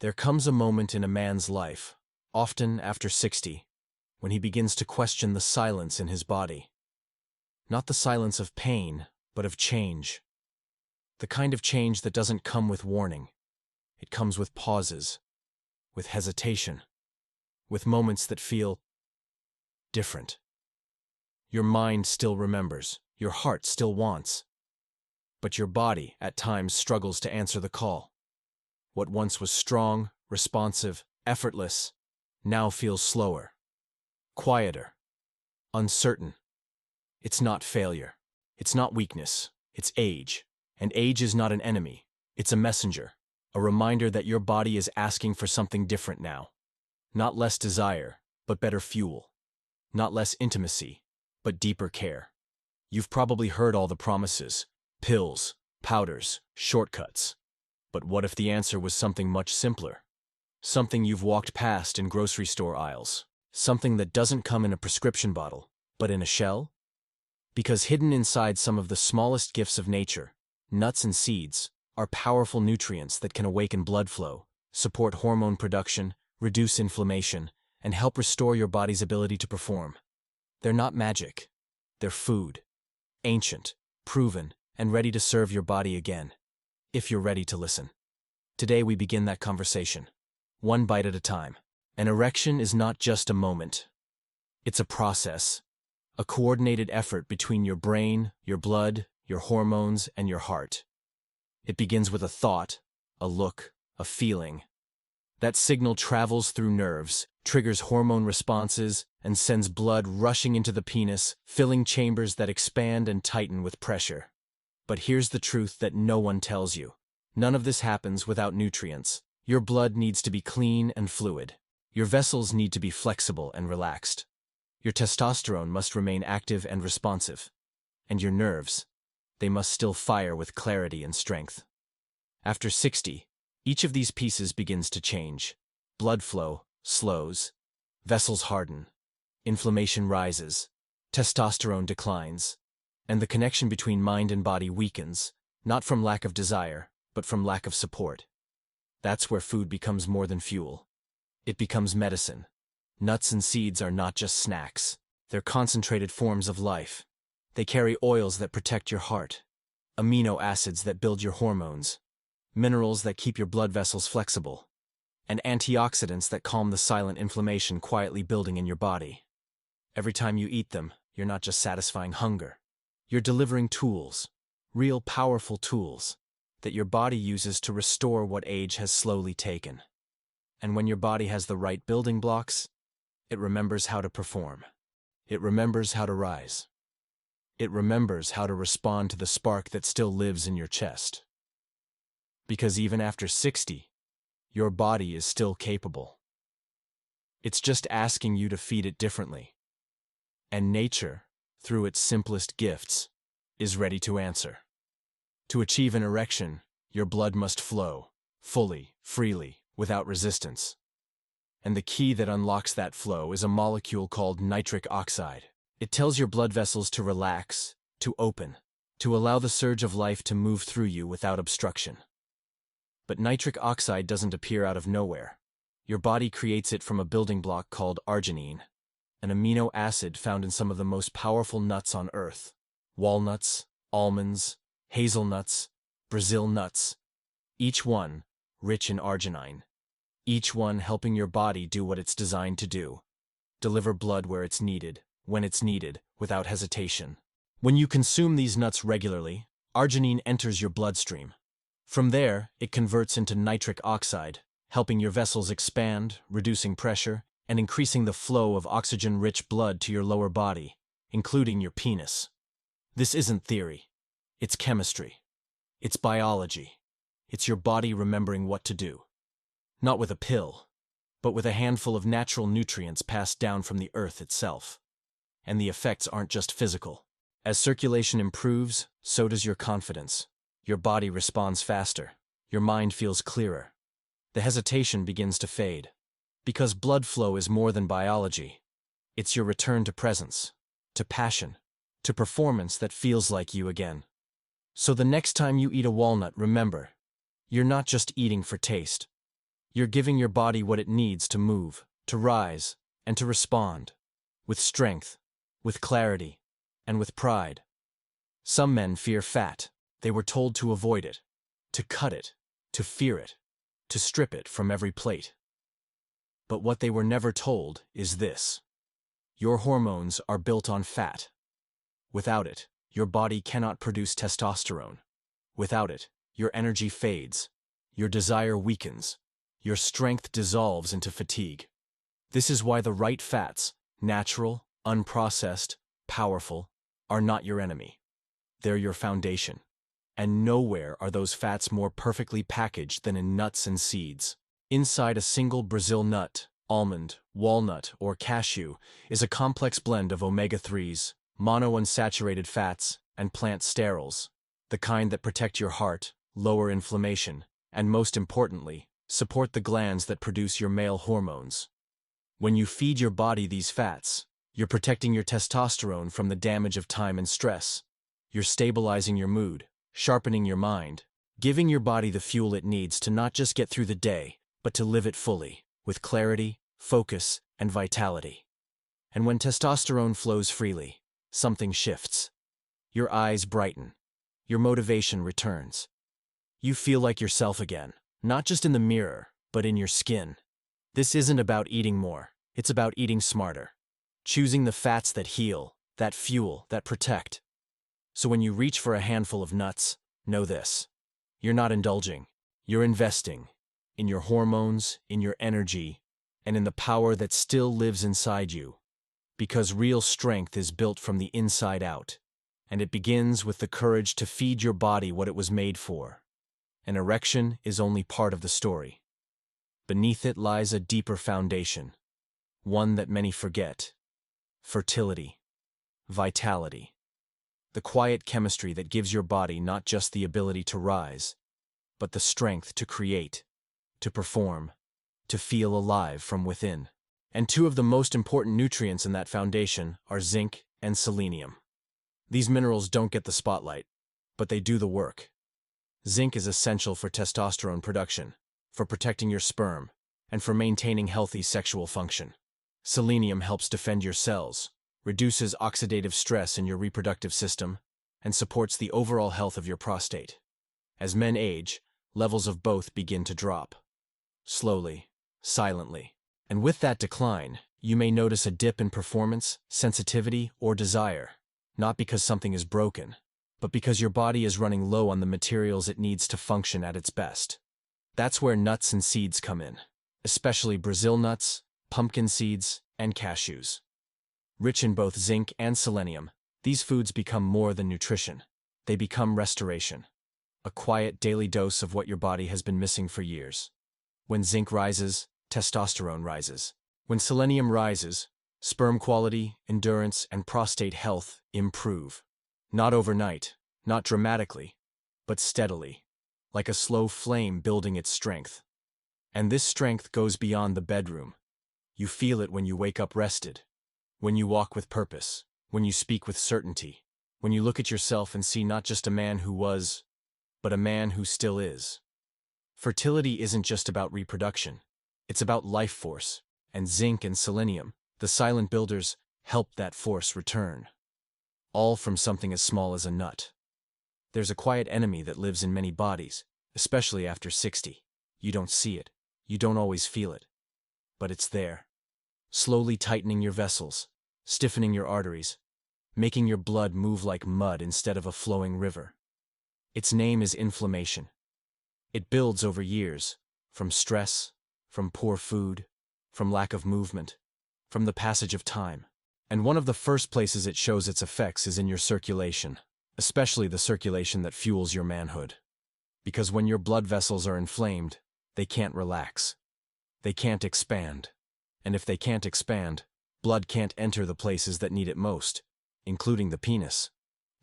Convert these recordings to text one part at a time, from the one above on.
There comes a moment in a man's life, often after 60, when he begins to question the silence in his body. Not the silence of pain, but of change. The kind of change that doesn't come with warning. It comes with pauses, with hesitation, with moments that feel different. Your mind still remembers, your heart still wants, but your body at times struggles to answer the call. What once was strong, responsive, effortless, now feels slower, quieter, uncertain. It's not failure. It's not weakness. It's age. And age is not an enemy. It's a messenger, a reminder that your body is asking for something different now. Not less desire, but better fuel. Not less intimacy, but deeper care. You've probably heard all the promises, pills, powders, shortcuts. But what if the answer was something much simpler? Something you've walked past in grocery store aisles. Something that doesn't come in a prescription bottle, but in a shell? Because hidden inside some of the smallest gifts of nature, nuts and seeds, are powerful nutrients that can awaken blood flow, support hormone production, reduce inflammation, and help restore your body's ability to perform. They're not magic. They're food. Ancient, proven, and ready to serve your body again. If you're ready to listen. Today we begin that conversation, one bite at a time. An erection is not just a moment. It's a process, a coordinated effort between your brain, your blood, your hormones, and your heart. It begins with a thought, a look, a feeling. That signal travels through nerves, triggers hormone responses, and sends blood rushing into the penis, filling chambers that expand and tighten with pressure. But here's the truth that no one tells you. None of this happens without nutrients. Your blood needs to be clean and fluid. Your vessels need to be flexible and relaxed. Your testosterone must remain active and responsive. And your nerves, they must still fire with clarity and strength. After 60, each of these pieces begins to change. Blood flow slows, vessels harden, inflammation rises, testosterone declines, and the connection between mind and body weakens, not from lack of desire, but from lack of support. That's where food becomes more than fuel. It becomes medicine. Nuts and seeds are not just snacks. They're concentrated forms of life. They carry oils that protect your heart, amino acids that build your hormones, minerals that keep your blood vessels flexible, and antioxidants that calm the silent inflammation quietly building in your body. Every time you eat them, you're not just satisfying hunger. You're delivering tools, real powerful tools, that your body uses to restore what age has slowly taken. And when your body has the right building blocks, it remembers how to perform. It remembers how to rise. It remembers how to respond to the spark that still lives in your chest. Because even after 60, your body is still capable. It's just asking you to feed it differently. And nature, through its simplest gifts, is ready to answer. To achieve an erection, your blood must flow, fully, freely, without resistance. And the key that unlocks that flow is a molecule called nitric oxide. It tells your blood vessels to relax, to open, to allow the surge of life to move through you without obstruction. But nitric oxide doesn't appear out of nowhere. Your body creates it from a building block called arginine, an amino acid found in some of the most powerful nuts on Earth. Walnuts, almonds, hazelnuts, Brazil nuts. Each one rich in arginine. Each one helping your body do what it's designed to do. Deliver blood where it's needed, when it's needed, without hesitation. When you consume these nuts regularly, arginine enters your bloodstream. From there, it converts into nitric oxide, helping your vessels expand, reducing pressure, and increasing the flow of oxygen-rich blood to your lower body, including your penis. This isn't theory. It's chemistry. It's biology. It's your body remembering what to do. Not with a pill, but with a handful of natural nutrients passed down from the earth itself. And the effects aren't just physical. As circulation improves, so does your confidence. Your body responds faster. Your mind feels clearer. The hesitation begins to fade. Because blood flow is more than biology. It's your return to presence, to passion, to performance that feels like you again. So the next time you eat a walnut, remember, you're not just eating for taste. You're giving your body what it needs to move, to rise, and to respond. With strength, with clarity, and with pride. Some men fear fat. They were told to avoid it, to cut it, to fear it, to strip it from every plate. But what they were never told is this. Your hormones are built on fat. Without it, your body cannot produce testosterone. Without it, your energy fades, your desire weakens, your strength dissolves into fatigue. This is why the right fats, natural, unprocessed, powerful, are not your enemy. They're your foundation. And nowhere are those fats more perfectly packaged than in nuts and seeds. Inside a single Brazil nut, almond, walnut, or cashew is a complex blend of omega-3s, monounsaturated fats, and plant sterols, the kind that protect your heart, lower inflammation, and most importantly, support the glands that produce your male hormones. When you feed your body these fats, you're protecting your testosterone from the damage of time and stress. You're stabilizing your mood, sharpening your mind, giving your body the fuel it needs to not just get through the day, but to live it fully, with clarity, focus, and vitality. And when testosterone flows freely, something shifts. Your eyes brighten. Your motivation returns. You feel like yourself again, not just in the mirror, but in your skin. This isn't about eating more, it's about eating smarter. Choosing the fats that heal, that fuel, that protect. So when you reach for a handful of nuts, know this. You're not indulging. You're investing. In your hormones, in your energy, and in the power that still lives inside you. Because real strength is built from the inside out. And it begins with the courage to feed your body what it was made for. An erection is only part of the story. Beneath it lies a deeper foundation. One that many forget. Fertility. Vitality. The quiet chemistry that gives your body not just the ability to rise, but the strength to create, to perform, to feel alive from within. And two of the most important nutrients in that foundation are zinc and selenium. These minerals don't get the spotlight, but they do the work. Zinc is essential for testosterone production, for protecting your sperm, and for maintaining healthy sexual function. Selenium helps defend your cells, reduces oxidative stress in your reproductive system, and supports the overall health of your prostate. As men age, levels of both begin to drop. Slowly, silently. And with that decline, you may notice a dip in performance, sensitivity, or desire. Not because something is broken, but because your body is running low on the materials it needs to function at its best. That's where nuts and seeds come in, especially Brazil nuts, pumpkin seeds, and cashews. Rich in both zinc and selenium, these foods become more than nutrition. They become restoration. A quiet daily dose of what your body has been missing for years. When zinc rises, testosterone rises. When selenium rises, sperm quality, endurance, and prostate health improve. Not overnight, not dramatically, but steadily, like a slow flame building its strength. And this strength goes beyond the bedroom. You feel it when you wake up rested, when you walk with purpose, when you speak with certainty, when you look at yourself and see not just a man who was, but a man who still is. Fertility isn't just about reproduction. It's about life force, and zinc and selenium, the silent builders, help that force return. All from something as small as a nut. There's a quiet enemy that lives in many bodies, especially after 60. You don't see it. You don't always feel it. But it's there. Slowly tightening your vessels, stiffening your arteries, making your blood move like mud instead of a flowing river. Its name is inflammation. It builds over years, from stress, from poor food, from lack of movement, from the passage of time. And one of the first places it shows its effects is in your circulation, especially the circulation that fuels your manhood. Because when your blood vessels are inflamed, they can't relax. They can't expand. And if they can't expand, blood can't enter the places that need it most, including the penis.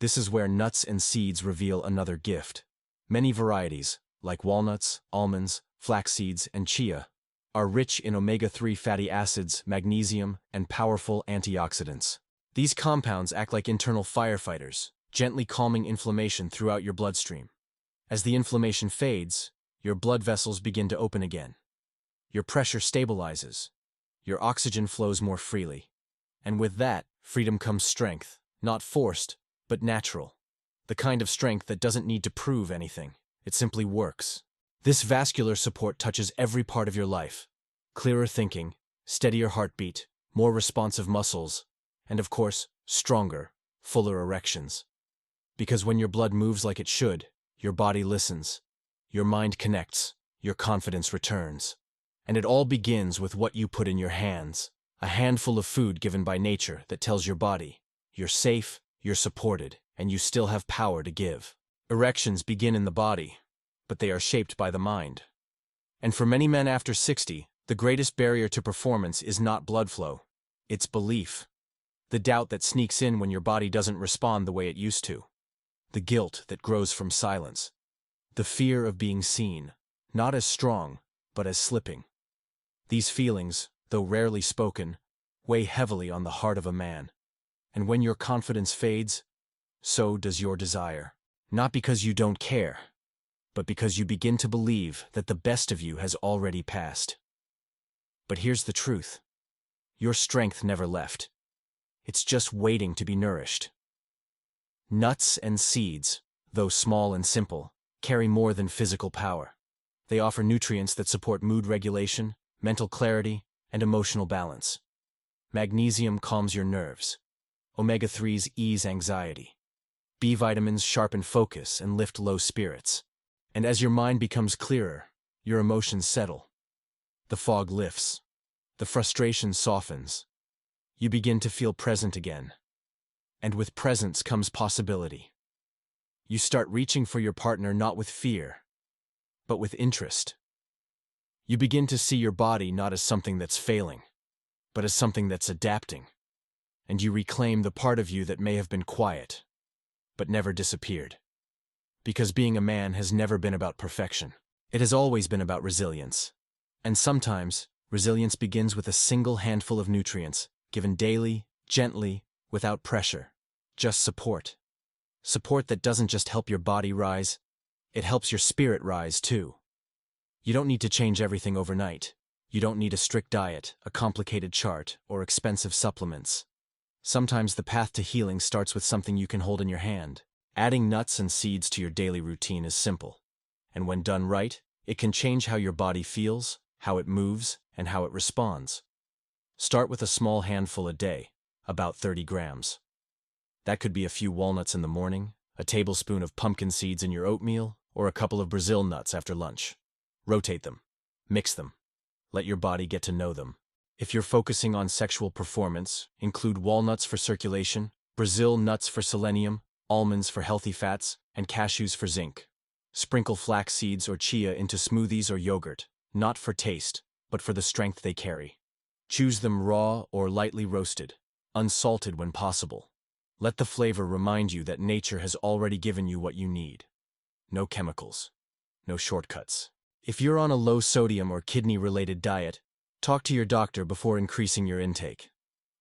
This is where nuts and seeds reveal another gift. Many varieties, like walnuts, almonds, flax seeds, and chia, are rich in omega-3 fatty acids, magnesium, and powerful antioxidants. These compounds act like internal firefighters, gently calming inflammation throughout your bloodstream. As the inflammation fades, your blood vessels begin to open again. Your pressure stabilizes. Your oxygen flows more freely. And with that, freedom comes strength, not forced, but natural. The kind of strength that doesn't need to prove anything. It simply works. This vascular support touches every part of your life. Clearer thinking, steadier heartbeat, more responsive muscles, and of course, stronger, fuller erections. Because when your blood moves like it should, your body listens, your mind connects, your confidence returns. And it all begins with what you put in your hands, a handful of food given by nature that tells your body, you're safe, you're supported, and you still have power to give. Erections begin in the body, but they are shaped by the mind. And for many men after 60, the greatest barrier to performance is not blood flow, it's belief. The doubt that sneaks in when your body doesn't respond the way it used to. The guilt that grows from silence. The fear of being seen, not as strong, but as slipping. These feelings, though rarely spoken, weigh heavily on the heart of a man. And when your confidence fades, so does your desire. Not because you don't care, but because you begin to believe that the best of you has already passed. But here's the truth. Your strength never left. It's just waiting to be nourished. Nuts and seeds, though small and simple, carry more than physical power. They offer nutrients that support mood regulation, mental clarity, and emotional balance. Magnesium calms your nerves. Omega-3s ease anxiety. B vitamins sharpen focus and lift low spirits. And as your mind becomes clearer, your emotions settle. The fog lifts. The frustration softens. You begin to feel present again. And with presence comes possibility. You start reaching for your partner not with fear, but with interest. You begin to see your body not as something that's failing, but as something that's adapting. And you reclaim the part of you that may have been quiet, but never disappeared. Because being a man has never been about perfection. It has always been about resilience. And sometimes, resilience begins with a single handful of nutrients, given daily, gently, without pressure. Just support. Support that doesn't just help your body rise, it helps your spirit rise too. You don't need to change everything overnight. You don't need a strict diet, a complicated chart, or expensive supplements. Sometimes the path to healing starts with something you can hold in your hand. Adding nuts and seeds to your daily routine is simple. And when done right, it can change how your body feels, how it moves, and how it responds. Start with a small handful a day, about 30 grams. That could be a few walnuts in the morning, a tablespoon of pumpkin seeds in your oatmeal, or a couple of Brazil nuts after lunch. Rotate them. Mix them. Let your body get to know them. If you're focusing on sexual performance, include walnuts for circulation, Brazil nuts for selenium, almonds for healthy fats, and cashews for zinc. Sprinkle flax seeds or chia into smoothies or yogurt, not for taste, but for the strength they carry. Choose them raw or lightly roasted, unsalted when possible. Let the flavor remind you that nature has already given you what you need. No chemicals. No shortcuts. If you're on a low sodium or kidney-related diet, talk to your doctor before increasing your intake.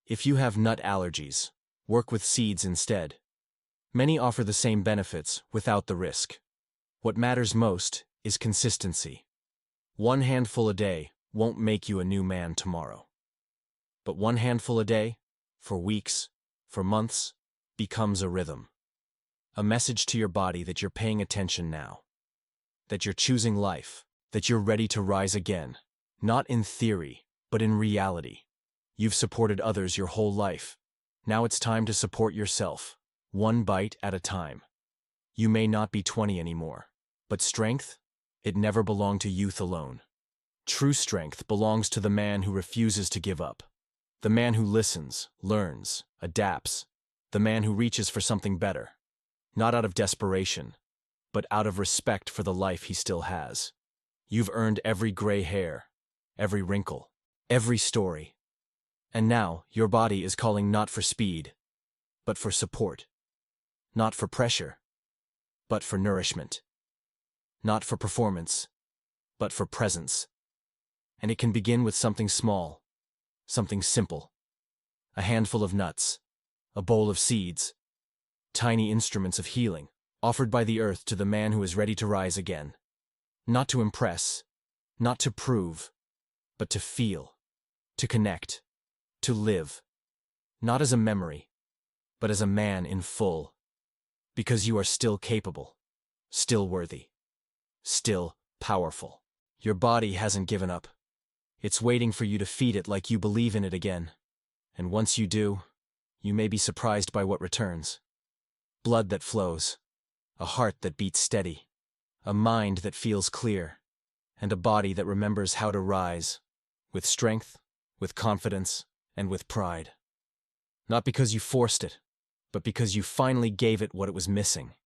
If you have nut allergies, work with seeds instead. Many offer the same benefits without the risk. What matters most is consistency. One handful a day won't make you a new man tomorrow. But one handful a day, for weeks, for months, becomes a rhythm. A message to your body that you're paying attention now. That you're choosing life. That you're ready to rise again. Not in theory, but in reality. You've supported others your whole life. Now it's time to support yourself, one bite at a time. You may not be 20 anymore, but strength, it never belonged to youth alone. True strength belongs to the man who refuses to give up. The man who listens, learns, adapts. The man who reaches for something better. Not out of desperation, but out of respect for the life he still has. You've earned every gray hair, every wrinkle, every story. And now, your body is calling not for speed, but for support. Not for pressure, but for nourishment. Not for performance, but for presence. And it can begin with something small, something simple. A handful of nuts, a bowl of seeds, tiny instruments of healing, offered by the earth to the man who is ready to rise again. Not to impress, not to prove, but to feel, to connect, to live, not as a memory, but as a man in full, because you are still capable, still worthy, still powerful. Your body hasn't given up. It's waiting for you to feed it like you believe in it again. And once you do, you may be surprised by what returns. Blood that flows, a heart that beats steady, a mind that feels clear, and a body that remembers how to rise, with strength, with confidence, and with pride. Not because you forced it, but because you finally gave it what it was missing.